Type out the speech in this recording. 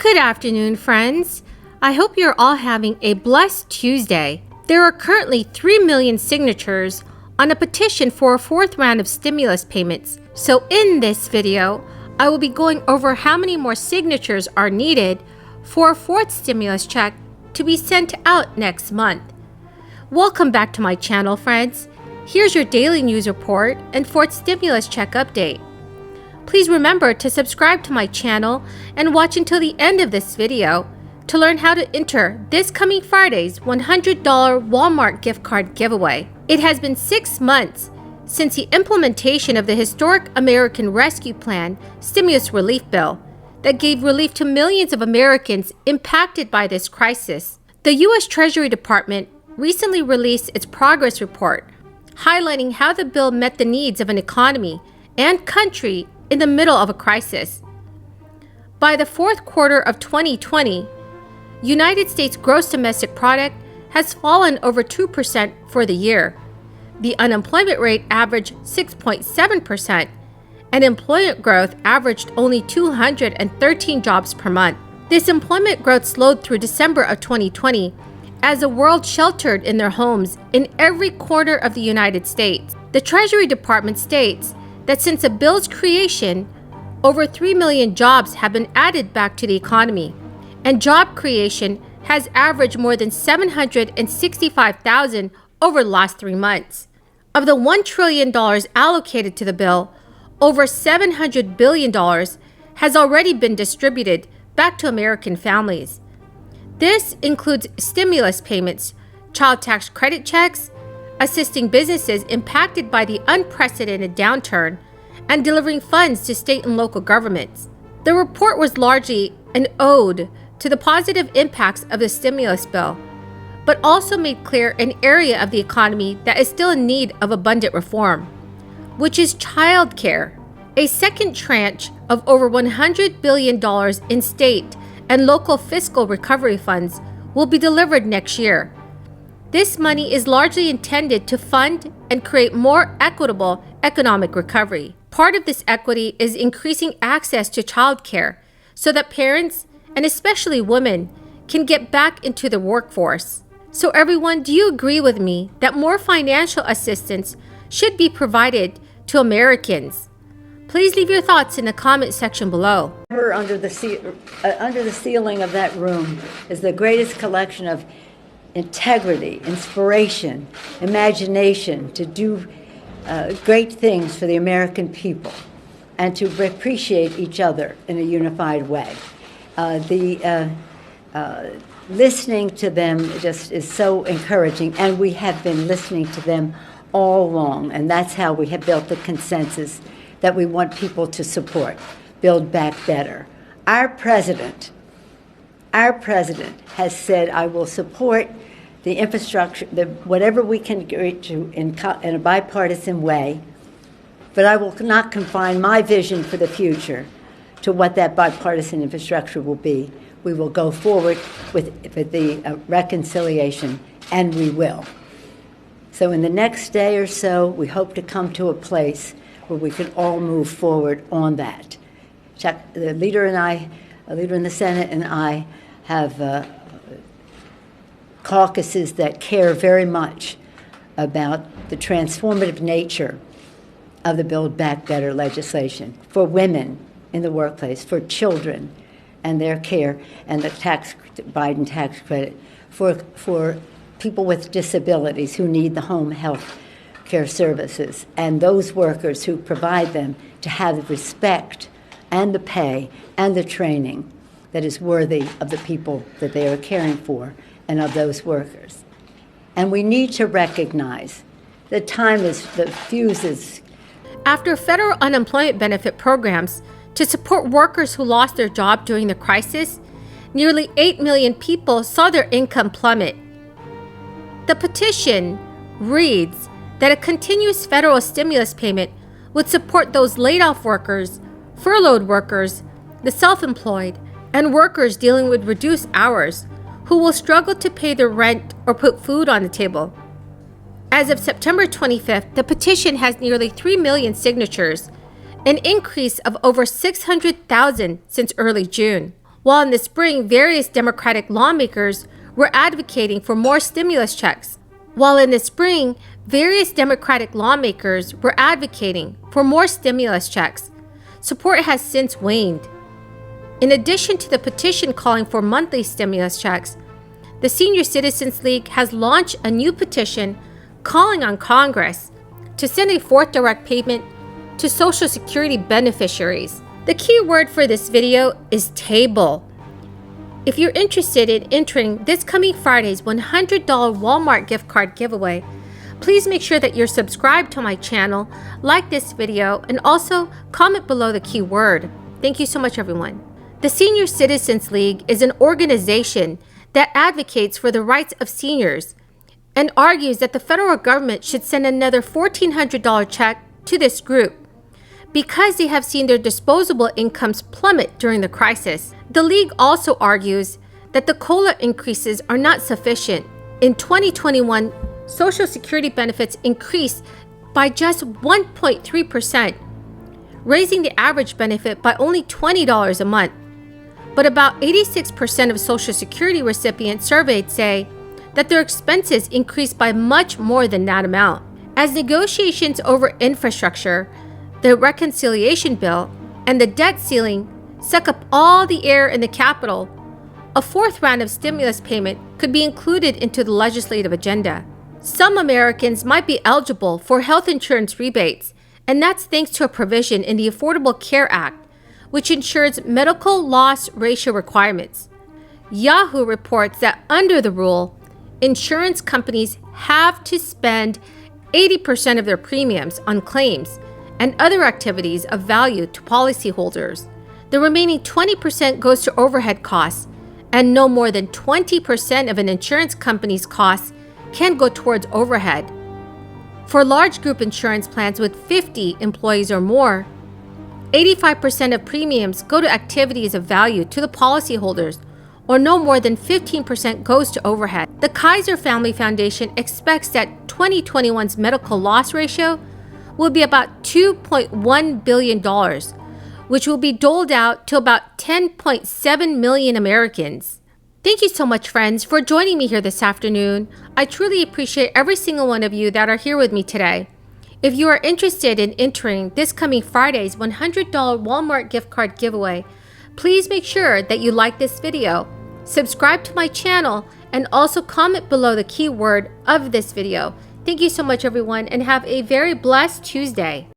Good afternoon, friends. I hope you're all having a blessed Tuesday. There are currently 3 million signatures on a petition for a fourth round of stimulus payments. So in this video, I will be going over how many more signatures are needed for a fourth stimulus check to be sent out next month. Welcome back to my channel, friends. Here's your daily news report and fourth stimulus check update. Please remember to subscribe to my channel and watch until the end of this video to learn how to enter this coming Friday's $100 Walmart gift card giveaway. It has been 6 months since the implementation of the historic American Rescue Plan stimulus relief bill that gave relief to millions of Americans impacted by this crisis. The U.S. Treasury Department recently released its progress report, highlighting how the bill met the needs of an economy and country in the middle of a crisis. By the fourth quarter of 2020, United States gross domestic product has fallen over 2% for the year. The unemployment rate averaged 6.7%, and employment growth averaged only 213 jobs per month. This employment growth slowed through December of 2020 as the world sheltered in their homes in every corner of the United States. The Treasury Department states that since the bill's creation, over 3 million jobs have been added back to the economy, and job creation has averaged more than 765,000 over the last 3 months. Of the $1 trillion allocated to the bill, over $700 billion has already been distributed back to American families. This includes stimulus payments, child tax credit checks, assisting businesses impacted by the unprecedented downturn, and delivering funds to state and local governments. The report was largely an ode to the positive impacts of the stimulus bill, but also made clear an area of the economy that is still in need of abundant reform, which is child care. A second tranche of over $100 billion in state and local fiscal recovery funds will be delivered next year. This money is largely intended to fund and create more equitable economic recovery. Part of this equity is increasing access to childcare so that parents, and especially women, can get back into the workforce. So everyone, do you agree with me that more financial assistance should be provided to Americans? Please leave your thoughts in the comment section below. Under the ceiling of that room is the greatest collection of integrity, inspiration, imagination to do great things for the American people and to appreciate each other in a unified way. Listening to them just is so encouraging, and we have been listening to them all along, and that's how we have built the consensus that we want people to support, Build Back Better. Our president has said, I will support the infrastructure, whatever we can get to in a bipartisan way, but I will not confine my vision for the future to what that bipartisan infrastructure will be. We will go forward with the reconciliation, and we will. So in the next day or so, we hope to come to a place where we can all move forward on that. The leader and I, a leader in the Senate and I, have caucuses that care very much about the transformative nature of the Build Back Better legislation for women in the workplace, for children and their care, and the Biden tax credit for people with disabilities who need the home health care services, and those workers who provide them to have the respect and the pay and the training that is worthy of the people that they are caring for and of those workers. And we need to recognize that the fuse is. After federal unemployment benefit programs to support workers who lost their job during the crisis, nearly 8 million people saw their income plummet. The petition reads that a continuous federal stimulus payment would support those laid-off workers, furloughed workers, the self-employed, and workers dealing with reduced hours who will struggle to pay their rent or put food on the table. As of September 25th, the petition has nearly 3 million signatures, an increase of over 600,000 since early June. while in the spring, various Democratic lawmakers were advocating for more stimulus checks. Support has since waned. In addition to the petition calling for monthly stimulus checks, the Senior Citizens League has launched a new petition calling on Congress to send a fourth direct payment to Social Security beneficiaries. The key word for this video is table. If you're interested in entering this coming Friday's $100 Walmart gift card giveaway, please make sure that you're subscribed to my channel, like this video, and also comment below the key word. Thank you so much, everyone. The Senior Citizens League is an organization that advocates for the rights of seniors and argues that the federal government should send another $1,400 check to this group because they have seen their disposable incomes plummet during the crisis. The League also argues that the COLA increases are not sufficient. In 2021, Social Security benefits increased by just 1.3%, raising the average benefit by only $20 a month. But about 86% of Social Security recipients surveyed say that their expenses increased by much more than that amount. As negotiations over infrastructure, the reconciliation bill, and the debt ceiling suck up all the air in the Capitol, a fourth round of stimulus payment could be included into the legislative agenda. Some Americans might be eligible for health insurance rebates, and that's thanks to a provision in the Affordable Care Act, which ensures medical loss ratio requirements. Yahoo reports that under the rule, insurance companies have to spend 80% of their premiums on claims and other activities of value to policyholders. The remaining 20% goes to overhead costs, and no more than 20% of an insurance company's costs can go towards overhead. For large group insurance plans with 50 employees or more, 85% of premiums go to activities of value to the policyholders, or no more than 15% goes to overhead. The Kaiser Family Foundation expects that 2021's medical loss ratio will be about $2.1 billion, which will be doled out to about 10.7 million Americans. Thank you so much, friends, for joining me here this afternoon. I truly appreciate every single one of you that are here with me today. If you are interested in entering this coming Friday's $100 Walmart gift card giveaway, please make sure that you like this video, subscribe to my channel, and also comment below the keyword of this video. Thank you so much, everyone, and have a very blessed Tuesday.